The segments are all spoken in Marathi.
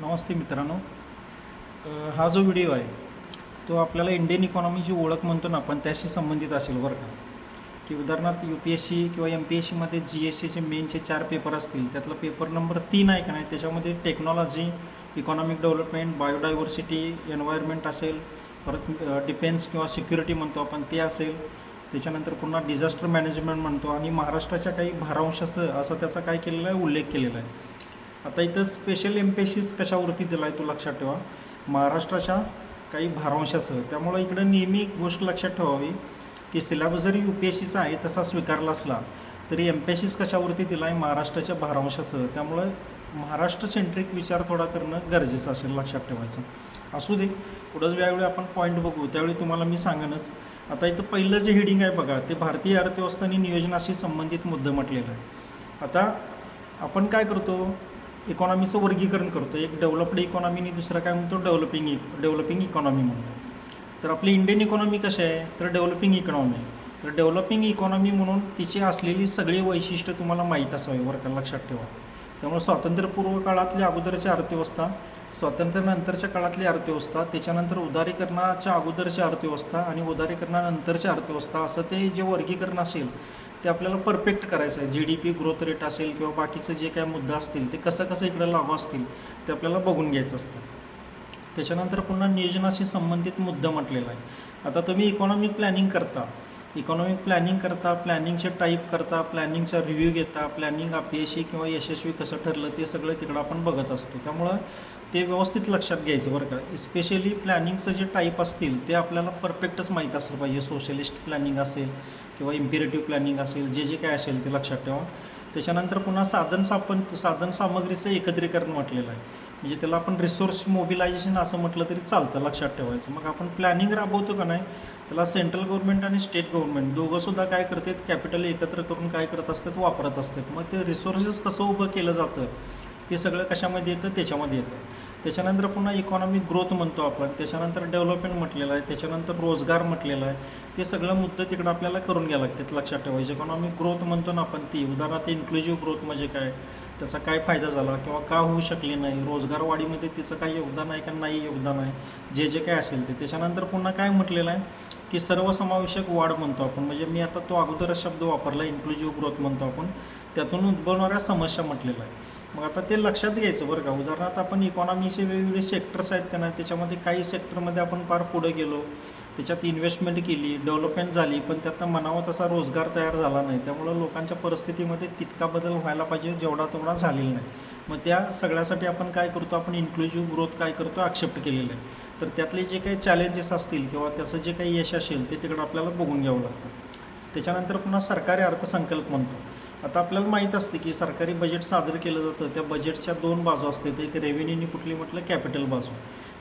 नमस्ते मित्रांनो. हा जो व्हिडिओ आहे तो आपल्याला इंडियन इकॉनॉमीची ओळख म्हणतो ना आपण त्याशी संबंधित असेल बरं का. की उदाहरणार्थ UPSC किंवा MPSCमध्ये GSTचे मेनचे 4 पेपर असतील, त्यातला पेपर नंबर 3 आहे का नाही, त्याच्यामध्ये technology, economic development, biodiversity, environment असेल, परत डिफेन्स किंवा सिक्युरिटी म्हणतो आपण ते असेल, त्याच्यानंतर पुन्हा डिझास्टर मॅनेजमेंट म्हणतो आणि महाराष्ट्राच्या काही भारांशाचं असं त्याचा काय केलेला आहे, उल्लेख केलेला आहे. आता इथं स्पेशल एम्फेसिस कशावरती दिला आहे तो लक्षात ठेवा, महाराष्ट्राच्या काही भारांशासह. त्यामुळं इकडं नेहमी एक गोष्ट लक्षात ठेवावी की सिलेबस जरी UPSCचा आहे तसा स्वीकारला असला तरी एम्फेसिस कशावरती दिला आहे, महाराष्ट्राच्या भारांशासह. त्यामुळं महाराष्ट्र सेंट्रिक विचार थोडा करणं गरजेचं असेल, लक्षात ठेवायचं. असू दे, पुढंच ज्यावेळी आपण पॉईंट बघू त्यावेळी तुम्हाला मी सांगेनच. आता इथं पहिलं जे हेडिंग आहे बघा, ते भारतीय अर्थव्यवस्था आणि नियोजनाशी संबंधित मुद्दे म्हटलेलं आहे. आता आपण काय करतो, इकॉनॉमीचं वर्गीकरण करतो. एक डेव्हलप्ड इकॉनॉमी आणि दुसरा काय म्हणतो, डेव्हलपिंग इकॉनॉमी म्हणतो. तर आपली इंडियन इकॉनॉमी कशी आहे, तर डेव्हलपिंग इकॉनॉमी आहे. तर डेव्हलपिंग इकॉनॉमी म्हणून तिची असलेली सगळी वैशिष्ट्य तुम्हाला माहीत असावी बरं का, लक्षात ठेवा. त्यामुळे स्वातंत्र्यपूर्व काळातली अगोदरची अर्थव्यवस्था, स्वातंत्र्यानंतरच्या काळातली अर्थव्यवस्था, त्याच्यानंतर उदारीकरणाच्या अगोदरची अर्थव्यवस्था आणि उदारीकरणानंतरची अर्थव्यवस्था, असं ते जे वर्गीकरण असेल ते आपल्याला परफेक्ट करायचं आहे. GDP ग्रोथ रेट असेल किंवा बाकीचे जे काय मुद्दे असतील ते कसं इकडे लागू असतील ते आपल्याला बघून घ्यायचं असतं. त्याच्यानंतर पुन्हा नियोजनाशी संबंधित मुद्दा म्हटलेला आहे. आता तुम्ही इकॉनॉमिक प्लॅनिंग करता, प्लॅनिंगचे टाईप करता, प्लॅनिंगचा रिव्ह्यू घेता, प्लॅनिंग अपयशी किंवा यशस्वी कसं ठरलं ते सगळं तिकडं आपण बघत असतो. त्यामुळं ते व्यवस्थित लक्षात घ्यायचं बरं का. स्पेशली प्लॅनिंगचं जे टाईप असतील ते आपल्याला परफेक्टच माहीत असलं पाहिजे. सोशलिस्ट प्लॅनिंग असेल किंवा इम्पेरेटिव्ह प्लॅनिंग असेल, जे काय असेल ते लक्षात ठेवा. त्याच्यानंतर पुन्हा साधनसामग्रीचं एकत्रीकरण म्हटलेलं आहे. म्हणजे त्याला आपण रिसोर्स मोबिलायझेशन असं म्हटलं तरी चालतं, लक्षात ठेवायचं. मग आपण प्लॅनिंग राबवतो का नाही, त्याला सेंट्रल गव्हर्नमेंट आणि स्टेट गव्हर्नमेंट दोघंसुद्धा काय करतात, कॅपिटल एकत्र करून काय करत असतात, वापरत असतात. मग ते रिसोर्सेस कसं उभं केलं जातं ते सगळं कशामध्ये येतं, त्याच्यामध्ये येतं. त्याच्यानंतर पुन्हा इकॉनॉमिक ग्रोथ म्हणतो आपण, त्याच्यानंतर डेव्हलपमेंट म्हटलेलं आहे, त्याच्यानंतर रोजगार म्हटलेलं आहे. ते सगळं मुद्दे तिकडं आपल्याला करून घ्यावं लागतात, लक्षात ठेवायचं. इकॉनॉमिक ग्रोथ म्हणतो ना आपण ती, उदाहरणार्थ इन्क्लुझिव्ह ग्रोथ म्हणजे काय, त्याचा काय फायदा झाला किंवा का होऊ शकले नाही, रोजगार वाढीमध्ये तिचं काही योगदान आहे का नाही योगदान आहे, जे काय असेल ते. त्याच्यानंतर पुन्हा काय म्हटलेलं आहे की सर्वसमावेशक वाढ म्हणतो आपण. म्हणजे मी आता तो अगोदरच शब्द वापरला, इन्क्लुझिव्ह ग्रोथ म्हणतो आपण. त्यातून उद्भवणाऱ्या समस्या म्हटलेलं आहे. मग आता ते लक्षात घ्यायचं बरं का. उदाहरणार्थ आपण इकॉनॉमीचे वेगवेगळे सेक्टर्स आहेत का नाही, त्याच्यामध्ये काही सेक्टरमध्ये आपण फार पुढे गेलो, त्याच्यात इन्व्हेस्टमेंट केली, डेव्हलपमेंट झाली, पण त्यातनं म्हणावा तसा रोजगार तयार झाला नाही. त्यामुळं लोकांच्या परिस्थितीमध्ये तितका बदल व्हायला पाहिजे जेवढा तेवढा झालेला नाही. मग त्या सगळ्यासाठी आपण काय करतो, आपण इन्क्लुझिव्ह ग्रोथ काय करतो, ॲक्सेप्ट केलेलं आहे. तर त्यातले जे काही चॅलेंजेस असतील किंवा त्याचं जे काही यश असेल ते तिकडं आपल्याला बघून घ्यावं लागतं. त्याच्यानंतर पुन्हा सरकारी अर्थसंकल्प म्हणतो. आता आपल्याला माहीत असते की सरकारी बजेट सादर केलं जातं, त्या बजेटच्या 2 बाजू असतात, एक रेव्हेन्यूनी कुठली म्हटलं, कॅपिटल बाजू.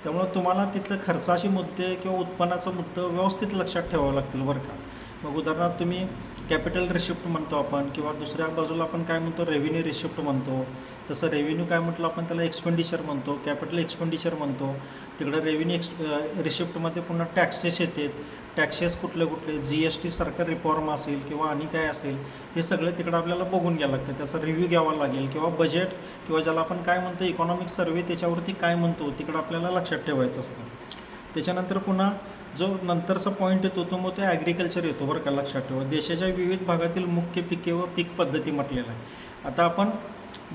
त्यामुळं तुम्हाला तिथलं खर्चाचे मुद्दे किंवा उत्पन्नाचा मुद्दा व्यवस्थित लक्षात ठेवावं लागतील बरं का. मग उदाहरणार्थ तुम्ही कॅपिटल रिसिप्ट म्हणतो आपण, किंवा दुसऱ्या बाजूला आपण काय म्हणतो, रेव्हेन्यू रिसिप्ट म्हणतो. तसं रेव्हेन्यू काय म्हटलं आपण, त्याला एक्सपेंडिचर म्हणतो, कॅपिटल एक्सपेंडिचर म्हणतो. तिकडं रेव्हेन्यू रिसिप्टमध्ये पुन्हा टॅक्सेस येतात. टॅक्सेस कुठले GST सरकार रिफॉर्म असेल किंवा आणि काय असेल, हे सगळं तिकडं आपल्याला बघून घ्यावं लागतं, त्याचा रिव्ह्यू घ्यावा लागेल. किंवा बजेट किंवा ज्याला आपण काय म्हणतो, इकॉनॉमिक सर्व्हे, त्याच्यावरती काय म्हणतो तिकडं आपल्याला लक्षात ठेवायचं असतं. त्याच्यानंतर पुन्हा जो नंतरचा पॉईंट येतो तो मग ते ॲग्रिकल्चर येतो बरं का, लक्षात ठेवा. देशाच्या विविध भागातील मुख्य पिके व पीक पद्धती म्हटलेलं आहे. आता आपण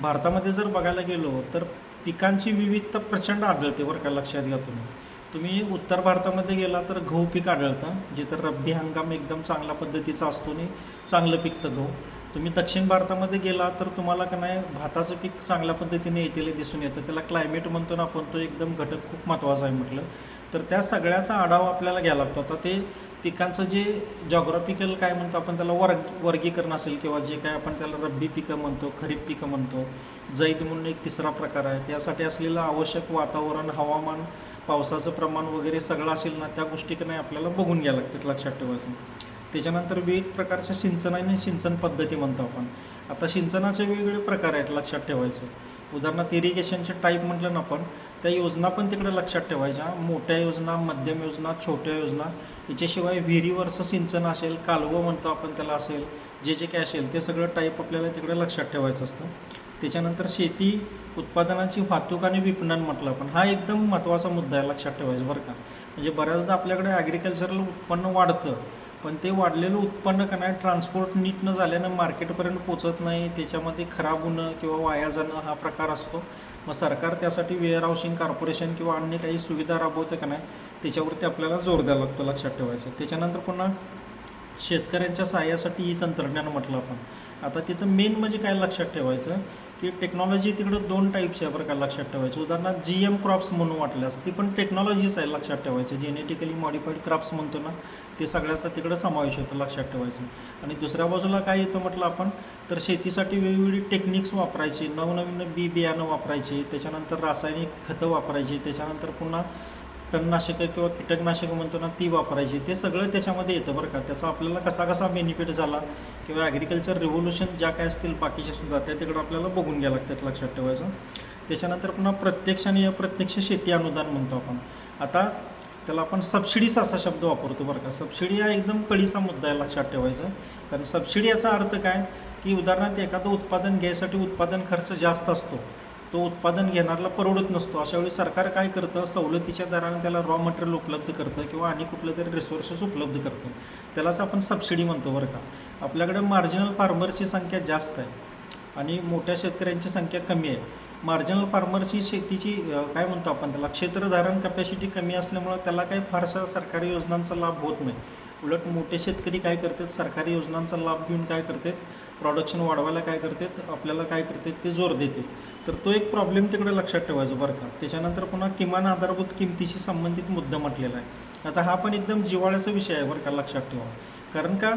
भारतामध्ये जर बघायला गेलो तर पिकांची विविधता प्रचंड आढळते बरं का, लक्षात घ्या तुम्ही. उत्तर भारतामध्ये गेला तर गहू पीक आढळतं, जे तर रब्बी हंगाम एकदम चांगल्या पद्धतीचा असतो आणि चांगलं पिकतं गहू. तुम्ही दक्षिण भारतामध्ये गेला तर तुम्हाला का नाही भाताचं पीक चांगल्या पद्धतीने येतेले दिसून येतं. त्याला क्लायमेट म्हणतो ना आपण, तो एकदम घटक खूप महत्त्वाचा आहे म्हटलं तर. त्या सगळ्याचा आढावा आपल्याला घ्यावा लागतो. आता ते पिकांचं जे जॉग्राफिकल काय म्हणतो आपण त्याला वर्गीकरण असेल, किंवा जे काय आपण त्याला रब्बी पिकं म्हणतो, खरीप पिकं म्हणतो, जैद म्हणून एक तिसरा प्रकार आहे. त्यासाठी असलेलं आवश्यक वातावरण, हवामान, पावसाचं प्रमाण वगैरे सगळं असेल ना, त्या गोष्टी का नाही आपल्याला बघून घ्यावं लागतात, लक्षात ठेवायचं. त्याच्यानंतर विविध प्रकारच्या सिंचन आणि सिंचन पद्धती म्हणतो आपण. आता सिंचनाचे वेगवेगळे प्रकार आहेत, लक्षात ठेवायचं. उदाहरणार्थ इरिगेशनचे टाईप म्हटलं ना आपण, त्या योजना पण तिकडे लक्षात ठेवायच्या. मोठ्या योजना, मध्यम योजना, छोट्या योजना. याच्याशिवाय विहिरीवरचं सिंचन असेल, कालवं म्हणतो आपण त्याला असेल, जे काय असेल ते सगळं टाईप आपल्याला तिकडे लक्षात ठेवायचं असतं. त्याच्यानंतर शेती उत्पादनांची वाहतूक आणि विपणन म्हटलं आपण, हा एकदम महत्त्वाचा मुद्दा आहे, लक्षात ठेवायचं बरं का. म्हणजे बऱ्याचदा आपल्याकडे ॲग्रिकल्चरल उत्पन्न वाढतं, पण ते वाढलेलं उत्पन्न का नाही ट्रान्सपोर्ट नीट न झाल्यानं मार्केटपर्यंत पोचत नाही, त्याच्यामध्ये खराब होणं किंवा वाया जाणं हा प्रकार असतो. मग सरकार त्यासाठी वेअर हाऊसिंग कॉर्पोरेशन किंवा अन्य काही सुविधा राबवते का नाही, त्याच्यावरती आपल्याला जोर द्यावा लागतो, लक्षात ठेवायचं. त्याच्यानंतर पुन्हा शेतकऱ्यांच्या सहाय्यासाठी ही तंत्रज्ञान म्हटलं आपण. आता तिथं मेन म्हणजे काय लक्षात ठेवायचं की टेक्नॉलॉजी तिकडं 2 टाईपची आहे बरं का, लक्षात ठेवायचं. उदाहरणार्थ GM क्रॉप्स म्हणून वाटल्यास ती पण टेक्नॉलॉजीच आहे, लक्षात ठेवायचं. जेनेटिकली मॉडिफाईड क्रॉप्स म्हणतो ना, ते सगळ्याचा तिकडं समावेश होतो, लक्षात ठेवायचं. आणि दुसऱ्या बाजूला काय येतं म्हटलं आपण, तर शेतीसाठी वेगवेगळी टेक्निक्स वापरायची, नवनवीन बियाणं वापरायची, त्याच्यानंतर रासायनिक खतं वापरायची, त्याच्यानंतर पुन्हा तणनाशकं किंवा कीटकनाशकं म्हणतो ना, ती वापरायची. ते सगळं त्याच्यामध्ये येतं बरं का. त्याचा आपल्याला कसा कसा बेनिफिट झाला किंवा ॲग्रिकल्चर रिव्होल्युशन ज्या काय असतील बाकीचे सुद्धा, त्या तिकडं आपल्याला बघून घ्यावं लागतात, लक्षात ठेवायचं. त्याच्यानंतर पुन्हा प्रत्यक्ष आणि अप्रत्यक्ष शेती अनुदान म्हणतो आपण. आता त्याला आपण सबसिडीज असा शब्द वापरतो बरं का. सबसिडी हा एकदम कळीचा मुद्दा आहे, लक्षात ठेवायचं. कारण सबसिडी याचा अर्थ काय, की उदाहरणार्थ एखादं उत्पादन घ्यायसाठी उत्पादन खर्च जास्त असतो, तो उत्पादन घेणाऱ्याला परवडत नसतो. अशावेळी सरकार काय करतं, सवलतीच्या दराने त्याला रॉ मटेरियल उपलब्ध करतं किंवा आणि कुठलं तरी रिसोर्सेस उपलब्ध करतं. त्यालाच आपण सबसिडी म्हणतो बरं का. आपल्याकडे मार्जिनल फार्मरची संख्या जास्त आहे आणि मोठ्या शेतकऱ्यांची संख्या कमी आहे. मार्जिनल फार्मरची शेतीची काय म्हणतो आपण त्याला, क्षेत्रधारण कॅपॅसिटी कमी असल्यामुळं त्याला काही फारसा सरकारी योजनांचा लाभ होत नाही. उलट मोठे शेतकरी काय करतात, सरकारी योजनांचा लाभ घेऊन काय करतात, प्रोडक्शन वाढवायला काय करतात, आपल्याला काय करतात ते जोर देते. तर तो एक प्रॉब्लेम तिकडे लक्षात ठेवायचा बरं का. त्याच्यानंतर पुन्हा किमान आधारभूत किमतीशी संबंधित मुद्दा म्हटलेला आहे. आता हा पण एकदम जिव्हाळ्याचा विषय आहे बरं का, लक्षात ठेवा. कारण का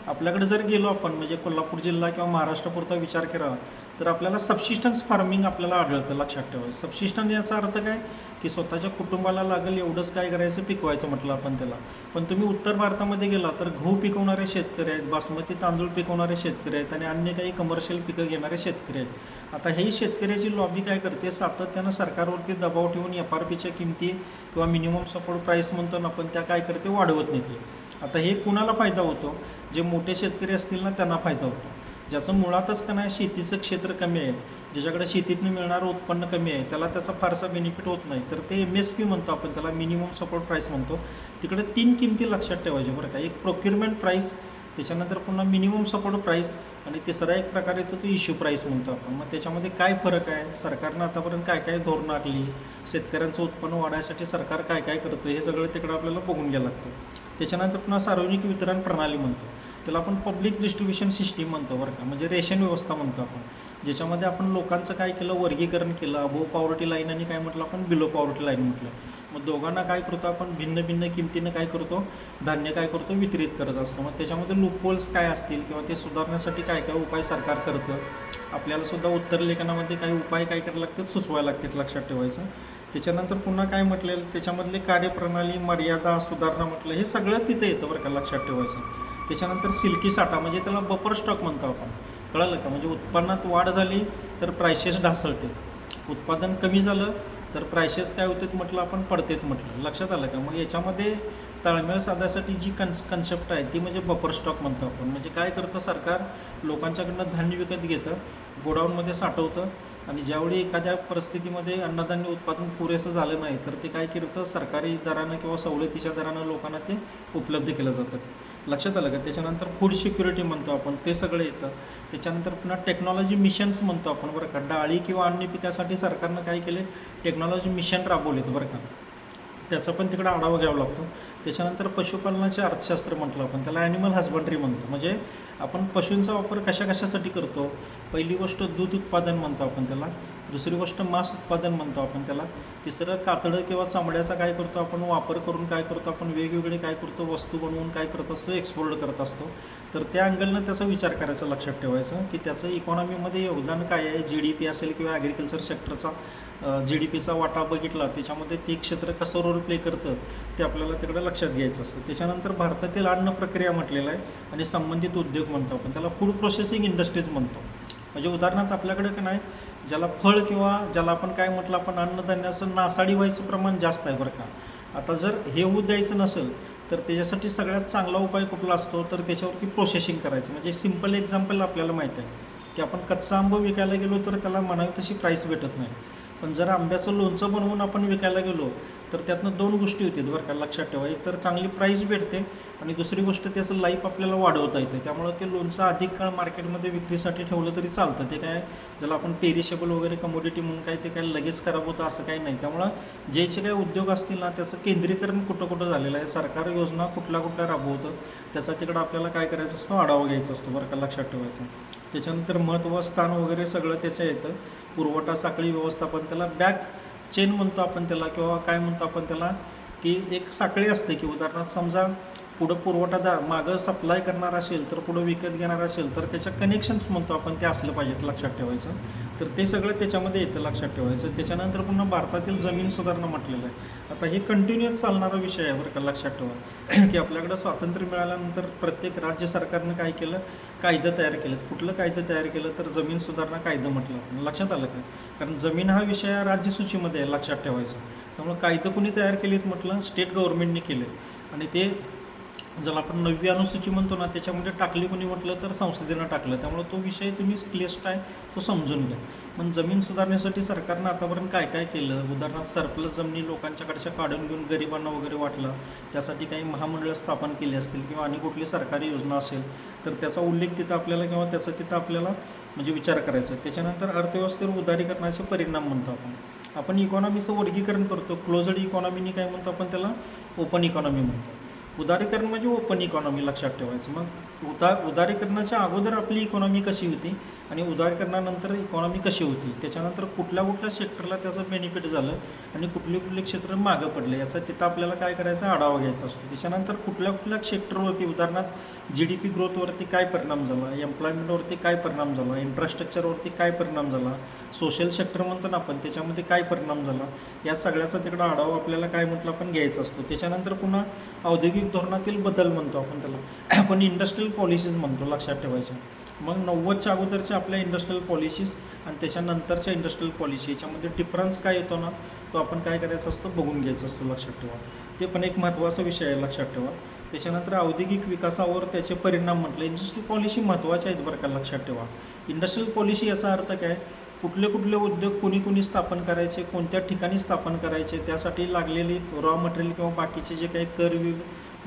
आपल्याकडे जर गेलो आपण, म्हणजे कोल्हापूर जिल्हा किंवा महाराष्ट्रापुरता विचार केला तर आपल्याला सबसिस्टन्स फार्मिंग आपल्याला आढळतं, लक्षात ठेवायचं. सबसिस्टन्स याचा अर्थ काय, की स्वतःच्या कुटुंबाला लागेल एवढंच काय करायचं, पिकवायचं म्हटलं आपण त्याला. पण तुम्ही उत्तर भारतामध्ये गेला तर गहू पिकवणारे शेतकरी आहेत, बासमती तांदूळ पिकवणारे शेतकरी आहेत आणि अन्य काही कमर्शियल पिकं घेणारे शेतकरी आहेत. आता ही शेतकऱ्याची लॉबी काय करते, सातत्यानं सरकारवरती दबाव ठेवून FRPच्या किमती किंवा मिनिमम सपोर्ट प्राईस म्हणतो ना आपण, त्या काय करते, वाढवत नेते. आता हे कुणाला फायदा होतो, जे मोठे शेतकरी असतील ना त्यांना फायदा होतो. ज्याचं मुळातच का नाही शेतीचं क्षेत्र कमी आहे, ज्याच्याकडे शेतीतून मिळणारं उत्पन्न कमी आहे, त्याला त्याचा फारसा बेनिफिट होत नाही. तर ते MSP म्हणतो आपण त्याला, मिनिमम सपोर्ट प्राईस म्हणतो. तिकडे 3 किमती लक्षात ठेवायच्या बरं का. एक प्रोक्युरमेंट प्राईस, त्याच्यानंतर पुन्हा मिनिमम सपोर्ट प्राईस आणि तिसरा एक प्रकार येतो तो इश्यू प्राईस म्हणतो आपण. मग त्याच्यामध्ये काय फरक आहे, सरकारनं आतापर्यंत काय काय धोरणं आखली, शेतकऱ्यांचं उत्पन्न वाढायसाठी सरकार काय काय करतं, हे सगळं तिकडं आपल्याला बघून घ्यावं लागतं. त्याच्यानंतर पुन्हा सार्वजनिक वितरण प्रणाली म्हणतो, त्याला आपण पब्लिक डिस्ट्रीब्युशन सिस्टीम म्हणतो बरं का. म्हणजे रेशन व्यवस्था म्हणतो आपण, ज्याच्यामध्ये आपण लोकांचं काय केलं, वर्गीकरण केलं. अबोव पॉवर्टी लाईन आणि काय म्हटलं आपण, बिलो पॉवर्टी लाईन म्हटलं. मग दोघांना काय करतो आपण, भिन्न भिन्न किमतीनं काय करतो, धान्य काय करतो, वितरित करत असतो. मग त्याच्यामध्ये लूपहोल्स काय असतील किंवा ते सुधारण्यासाठी काय काय उपाय सरकार करतं, आपल्याला सुद्धा उत्तर लेखनामध्ये काही उपाय काय करायला लागतात, सुचवायला लागतात, लक्षात ठेवायचं. त्याच्यानंतर पुन्हा काय म्हटलेलं, त्याच्यामधले कार्यप्रणाली, मर्यादा, सुधारणा म्हटलं, हे सगळं तिथे येतं बरं का, लक्षात ठेवायचं. त्याच्यानंतर सिल्की साठा, म्हणजे त्याला बफर स्टॉक म्हणतो आपण, कळलं का. म्हणजे उत्पन्नात वाढ झाली तर प्राइसेस ढासळते, उत्पादन कमी झालं तर प्राइसेस काय होतात म्हटलं आपण, पडतेत म्हटलं, लक्षात आलं का. मग याच्यामध्ये ताळमेळ साधण्यासाठी जी कन्सेप्ट आहे ती म्हणजे बफर स्टॉक म्हणतो आपण. म्हणजे काय करतं सरकार, लोकांच्याकडनं धान्य विकत घेतं, गोडाऊनमध्ये साठवतं आणि ज्यावेळी एखाद्या परिस्थितीमध्ये अन्नधान्य उत्पादन पुरेसं झालं नाही तर ते काय करतं, सरकारी दरानं किंवा सवलतीच्या दरानं लोकांना ते उपलब्ध केलं जातं, लक्षात आलं का. त्याच्यानंतर फूड सिक्युरिटी म्हणतो आपण, ते सगळं येतं. त्याच्यानंतर पुन्हा टेक्नॉलॉजी मिशन्स म्हणतो आपण बरं का. डाळी किंवा अन्य पिकासाठी सरकारनं काय केले, टेक्नॉलॉजी मिशन राबवलेत बरं का. त्याचा पण तिकडं आढावा घ्यावा लागतो. त्याच्यानंतर पशुपालनाचे अर्थशास्त्र म्हटलं आपण, त्याला ॲनिमल हजबंड्री म्हणतो. म्हणजे आपण पशूंचा वापर कशाकशासाठी करतो, पहिली गोष्ट दूध उत्पादन म्हणतो आपण त्याला, दुसरी गोष्ट मांस उत्पादन म्हणतो आपण त्याला, तिसरं कातडं किंवा चामड्याचा काय करतो आपण वापर करून काय करतो आपण, वेगवेगळे काय करतो वस्तू बनवून काय करत असतो, एक्सपोर्ट करत असतो. तर त्या अँगलनं त्याचा विचार करायचा, लक्षात ठेवायचं की त्याचं इकॉनॉमीमध्ये योगदान काय आहे. GDP असेल किंवा ॲग्रिकल्चर सेक्टरचा GDPचा वाटा बघितला, त्याच्यामध्ये ते क्षेत्र कसं रोल प्ले करतं ते आपल्याला तिकडे लक्षात घ्यायचं असतं. त्याच्यानंतर भारतातील अन्न प्रक्रिया म्हटलेलं आहे आणि संबंधित उद्योग म्हणतो आपण त्याला, फूड प्रोसेसिंग इंडस्ट्रीज म्हणतो. म्हणजे उदाहरणार्थ आपल्याकडे का नाही, ज्याला फळ किंवा ज्याला आपण काय म्हटलं आपण, अन्नधान्याचं नासाडी व्हायचं प्रमाण जास्त आहे बरं का. आता जर हे होऊ द्यायचं नसेल तर त्याच्यासाठी सगळ्यात चांगला उपाय कुठला असतो, तर त्याच्यावरती प्रोसेसिंग करायचं. म्हणजे सिम्पल एक्झाम्पल आपल्याला माहीत आहे की आपण कच्चा आंबा विकायला गेलो तर त्याला म्हणावी तशी प्राईस भेटत नाही. पण जर आंब्याचं लोणचं बनवून आपण विकायला गेलो तर त्यातनं 2 गोष्टी होतात बरं का, लक्षात ठेवा. एक तर चांगली प्राईस भेटते आणि दुसरी गोष्ट त्याचं लाईफ आपल्याला वाढवता येते. त्यामुळं ते लोणचं अधिक काळ मार्केटमध्ये विक्रीसाठी ठेवलं तरी चालतं. ते काय ज्याला आपण पेरिशेबल वगैरे कमोडिटी म्हणून काय ते काय लगेच खराब होतं असं काही नाही. त्यामुळं जे काही उद्योग असतील ना त्याचं केंद्रीकरण कुठं कुठं झालेलं आहे, सरकार योजना कुठल्या कुठल्या राबवतं त्याचा तिकडं आपल्याला काय करायचं असतो, आढावा घ्यायचा असतो बरं का, लक्षात ठेवायचं. त्याच्यानंतर महत्त्व, स्थान वगैरे सगळं त्याचं येतं. पुरवठा साखळी व्यवस्थापन, त्याला बॅक चेन म्हणतो आपण त्याला, किंवा काय म्हणतो आपण त्याला, की एक साखळी असते की उदाहरणार्थ समजा पुढं पुरवठादार मागं सप्लाय करणार असेल तर पुढं विकत घेणार असेल तर त्याच्या कनेक्शन्स म्हणतो आपण ते असलं पाहिजेत, लक्षात ठेवायचं. तर ते सगळं त्याच्यामध्ये येतं, लक्षात ठेवायचं. त्याच्यानंतर पुन्हा भारतातील जमीन सुधारणा म्हटलेलं आहे. आता हे कंटिन्युअस चालणारा विषय आहे बरं का, लक्षात ठेवा. की आपल्याकडं स्वातंत्र्य मिळाल्यानंतर प्रत्येक राज्य सरकारनं काय केलं, कायदं तयार केलं. कुठलं कायदं तयार केलं तर जमीन सुधारणा कायदं म्हटलं आपण, लक्षात आलं का. कारण जमीन हा विषय हा राज्यसूचीमध्ये आहे, लक्षात ठेवायचं. त्यामुळे कायदं कुणी तयार केलीत म्हटलं, स्टेट गव्हर्नमेंटने केले. आणि ते ज्याला आपण 9वी अनुसूची म्हणतो ना त्याच्यामध्ये टाकली कोणी म्हटलं तर संसदेनं टाकलं. त्यामुळे तो विषय तुम्ही क्लिष्ट आहे तो समजून घ्या. पण जमीन सुधारण्यासाठी सरकारनं आतापर्यंत काय काय केलं, उदाहरणार्थ सरप्लस जमिनी लोकांच्याकडच्या काढून घेऊन गरिबांना वगैरे वाटलं, त्यासाठी काही महामंडळं स्थापन केली असतील किंवा आणि कुठली सरकारी योजना असेल तर त्याचा उल्लेख तिथं आपल्याला किंवा त्याचा तिथं आपल्याला म्हणजे विचार करायचा. त्याच्यानंतर अर्थव्यवस्थेवर उदारीकरणाचे परिणाम म्हणतो आपण इकॉनॉमीचं वर्गीकरण करतो. क्लोजड इकॉनॉमीनी काय म्हणतो आपण त्याला, ओपन इकॉनॉमी म्हणतो. उदारीकरण म्हणजे ओपन इकॉनॉमी, लक्षात ठेवायचं. मग उदारीकरणाच्या अगोदर आपली इकॉनॉमी कशी होती आणि उदारीकरणानंतर इकॉनॉमी कशी होती, त्याच्यानंतर कुठल्या कुठल्या सेक्टरला त्याचं बेनिफिट झालं आणि कुठले कुठले क्षेत्र मागं पडले याचा तिथं आपल्याला काय करायचं, आढावा घ्यायचा असतो. त्याच्यानंतर कुठल्या कुठल्या सेक्टरवरती उदाहरणार्थ GDP ग्रोथवरती काय परिणाम झाला, एम्प्लॉयमेंटवरती काय परिणाम झाला, इन्फ्रास्ट्रक्चरवरती काय परिणाम झाला, सोशल सेक्टर म्हणतो ना आपण त्याच्यामध्ये काय परिणाम झाला, या सगळ्याचा तिकडं आढावा आपल्याला काय म्हटलं आपण घ्यायचा असतो. त्याच्यानंतर पुन्हा औद्योगिक धोरणातील बदल म्हणतो आपण त्याला, आपण इंडस्ट्रियल पॉलिसीज म्हणतो, लक्षात ठेवायच्या. मग 90च्या अगोदरच्या आपल्या इंडस्ट्रियल पॉलिसीज आणि त्याच्यानंतरच्या इंडस्ट्रियल पॉलिसी याच्यामध्ये डिफरन्स काय येतो ना तो आपण काय करायचं असतं, बघून घ्यायचं असतो, लक्षात ठेवा. ते पण एक महत्त्वाचा विषय आहे, लक्षात ठेवा. त्याच्यानंतर औद्योगिक विकासावर त्याचे परिणाम म्हटलं. इंडस्ट्रियल पॉलिसी महत्त्वाच्या आहेत बरं का, लक्षात ठेवा. इंडस्ट्रियल पॉलिसी याचा अर्थ काय, कुठले कुठले उद्योग कोणी स्थापन करायचे, कोणत्या ठिकाणी स्थापन करायचे, त्यासाठी लागलेली रॉ मटेरियल किंवा बाकीचे जे काही कर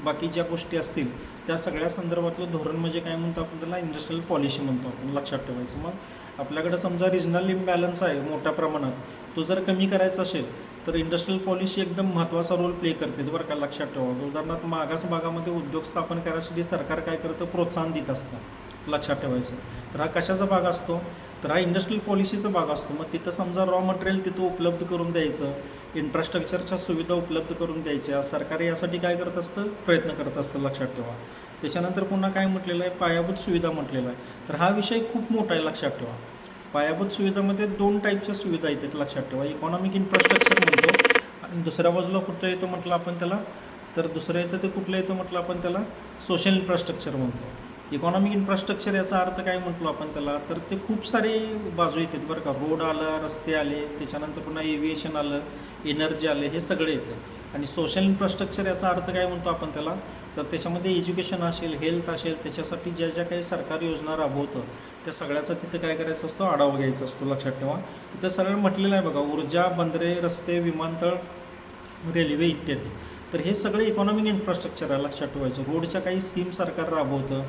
बाकी ज्या गोष्टी असतील त्या सगळ्या संदर्भातलं धोरण म्हणजे काय म्हणतो आपण त्याला, इंडस्ट्रियल पॉलिसी म्हणतो आपण, लक्षात ठेवायचं. मग आपल्याकडे समजा रिजनल इम्बॅलन्स आहे मोठ्या प्रमाणात, तो जर कमी करायचा असेल तर इंडस्ट्रियल पॉलिसी एकदम महत्त्वाचा रोल प्ले करते बरं का, लक्षात ठेवा. उदाहरणार्थ मागास भागामध्ये उद्योग स्थापन करण्यासाठी सरकार काय करतं, प्रोत्साहन देत असतं, लक्षात ठेवायचं. तर हा कशाचा भाग असतो, तर हा इंडस्ट्रियल पॉलिसीचा भाग असतो. मग तिथं समजा रॉ मटेरियल तिथं उपलब्ध करून द्यायचं, इन्फ्रास्ट्रक्चरच्या सुविधा उपलब्ध करून द्यायच्या, सरकार यासाठी काय करत असतं, प्रयत्न करत असतं, लक्षात ठेवा. त्याच्यानंतर पुन्हा काय म्हटलेलं आहे, पायाभूत सुविधा म्हटलेला आहे. तर हा विषय खूप मोठा आहे, लक्षात ठेवा. पायाभूत सुविधामध्ये 2 टाईपच्या सुविधा येतात, लक्षात ठेवा. इकॉनॉमिक इन्फ्रास्ट्रक्चर म्हणतो आणि दुसऱ्या बाजूला कुठलं येतं म्हटलं आपण त्याला, तर दुसरं येतं ते कुठलं येतं म्हटलं आपण त्याला, सोशल इन्फ्रास्ट्रक्चर म्हणतो. इकॉनॉमिक इन्फ्रास्ट्रक्चर याचा अर्थ काय म्हटलो आपण त्याला, तर ते खूप सारे बाजू येतात बरं का. रोड आलं, रस्ते आले, त्याच्यानंतर पुन्हा एव्हिएशन आलं, एनर्जी आले, हे सगळे येतं. आणि सोशल इन्फ्रास्ट्रक्चर याचा अर्थ काय म्हणतो आपण त्याला, तर त्याच्यामध्ये एज्युकेशन असेल, हेल्थ असेल, त्याच्यासाठी ज्या ज्या काही सरकारी योजना राबवतं त्या सगळ्याचा तिथं काय करायचं असतो, आढावा घ्यायचा असतो, लक्षात ठेवा. इथं सरळ म्हटलेलं आहे बघा, ऊर्जा, बंदरे, रस्ते, विमानतळ, रेल्वे इत्यादी. तर हे सगळे इकॉनॉमिक इन्फ्रास्ट्रक्चर आहे, लक्षात ठेवायचं. रोडच्या काही स्कीम सरकार राबवतं,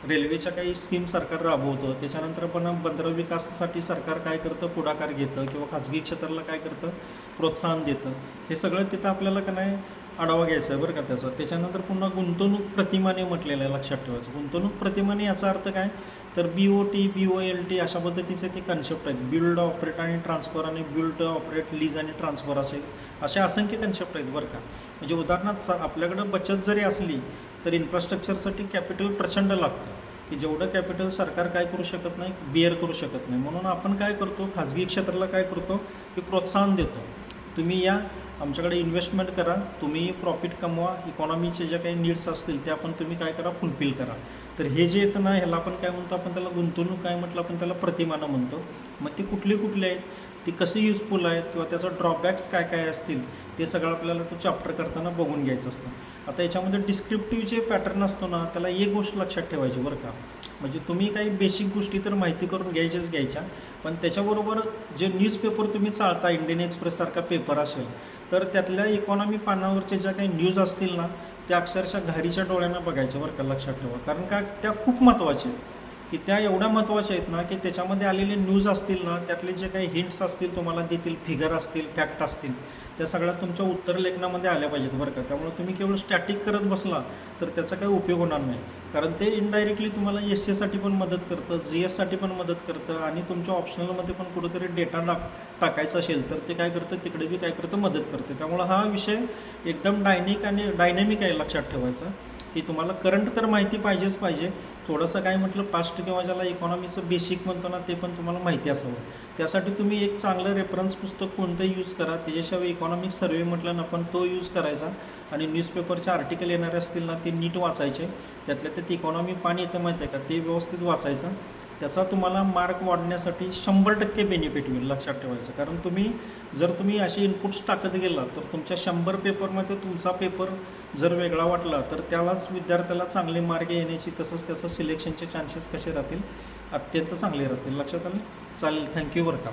रेल्वेच्या काही स्कीम सरकार राबवतं. त्याच्यानंतर पण बंदर विकासासाठी सरकार काय करतं, पुढाकार घेतं किंवा खाजगी क्षेत्राला काय करतं, प्रोत्साहन देतं. हे सगळं तिथं आपल्याला का नाही आढावा घ्यायचा आहे बरं का त्याचा. त्याच्यानंतर पुन्हा गुंतवणूक प्रतिमाने म्हटलेलं आहे, लक्षात ठेवायचं. गुंतवणूक प्रतिमाने याचा अर्थ काय, तर BOT, BOLT अशा पद्धतीचे ते कन्सेप्ट आहेत. बिल्ड, ऑपरेट आणि ट्रान्सफर आणि बिल्ड, ऑपरेट, लीज आणि ट्रान्सफर असे असंख्य कन्सेप्ट आहेत बरं का. म्हणजे उदाहरणार्थ आपल्याकडं बचत जरी असली तर इन्फ्रास्ट्रक्चरसाठी कॅपिटल प्रचंड लागतं, की जेवढं कॅपिटल सरकार काय करू शकत नाही, बिअर करू शकत नाही. म्हणून आपण काय करतो, खाजगी क्षेत्राला काय करतो, की प्रोत्साहन देतो. तुम्ही या आमच्याकडे इन्व्हेस्टमेंट करा, तुम्ही प्रॉफिट कमवा, इकॉनॉमीचे जे काही नीड्स असतील ते आपण तुम्ही काय करा, फुलफिल करा. तर हे जे येतं ना ह्याला आपण काय म्हणतो, आपण त्याला गुंतवणूक काय म्हटलं आपण त्याला प्रतिमानं म्हणतो. मग ते कुठले आहेत, ती कशी युजफुल आहेत किंवा त्याचं ड्रॉबॅक्स काय काय असतील ते सगळं आपल्याला तो चॅप्टर करताना बघून घ्यायचं असतं. आता याच्यामध्ये डिस्क्रिप्टिव्ह जे पॅटर्न असतो ना, त्याला एक गोष्ट लक्षात ठेवायची बरं का, म्हणजे तुम्ही काही बेसिक गोष्टी तर माहिती करून घ्यायच्या, पण त्याच्याबरोबर जे न्यूजपेपर तुम्ही चालता, इंडियन एक्सप्रेससारखा पेपर असेल, तर त्यातल्या इकॉनॉमी पानावरच्या ज्या काही न्यूज असतील ना, त्या अक्षरशः घारीच्या डोळ्यानं बघायच्या बरं का, लक्षात ठेवा. कारण का त्या खूप महत्त्वाच्या आहेत, की त्या एवढ्या महत्त्वाच्या आहेत ना, की त्याच्यामध्ये आलेले न्यूज असतील ना, त्यातले जे काही हिंट्स असतील तुम्हाला देतील, फिगर असतील, फॅक्ट असतील, त्या सगळ्या तुमच्या उत्तरलेखनामध्ये आल्या पाहिजेत बरं का. त्यामुळे तुम्ही केवळ स्टॅटिक करत बसला तर त्याचा काही उपयोग होणार नाही, कारण ते इनडायरेक्टली तुम्हाला SCसाठी पण मदत करतं, GSसाठी पण मदत करतं, आणि तुमच्या ऑप्शनलमध्ये पण कुठेतरी डेटा टाकायचा असेल तर ते काय करतं, तिकडे बी काय करतं, मदत करते. त्यामुळं हा विषय एकदम डायनॅमिक आहे, लक्षात ठेवायचं की तुम्हाला करंट तर माहिती पाहिजेच पाहिजे, थोडंसं काय म्हटलं पास्ट किंवा ज्याला इकॉनॉमीचं बेसिक म्हणतो ना, ते पण तुम्हाला माहिती असावं. त्यासाठी तुम्ही एक चांगलं रेफरन्स पुस्तक कोणतं यूज करा, त्याच्याशिवाय इकॉनॉमिक सर्वे म्हटलं ना, पण तो यूज करायचा, आणि न्यूजपेपरचे आर्टिकल येणारे असतील ना, ते नीट वाचायचे. त्यातल्या त्यात इकॉनॉमी पान येतं माहिती आहे का, ते व्यवस्थित वाचायचं. त्याचा तुम्हाला मार्क वाढण्यासाठी 100% बेनिफिट होईल, लक्षात ठेवायचं. कारण जर तुम्ही असे इनपुट्स टाकत गेला तर तुमच्या 100 पेपरमध्ये तुमचा पेपर जर वेगळा वाटला तर त्यालाच विद्यार्थ्याला चांगले मार्क येण्याची, तसंच त्याचं सिलेक्शनचे चान्सेस कसे राहतील, अत्यंत चांगले राहतील. लक्षात आलं? चालेल, थँक्यू बरं का.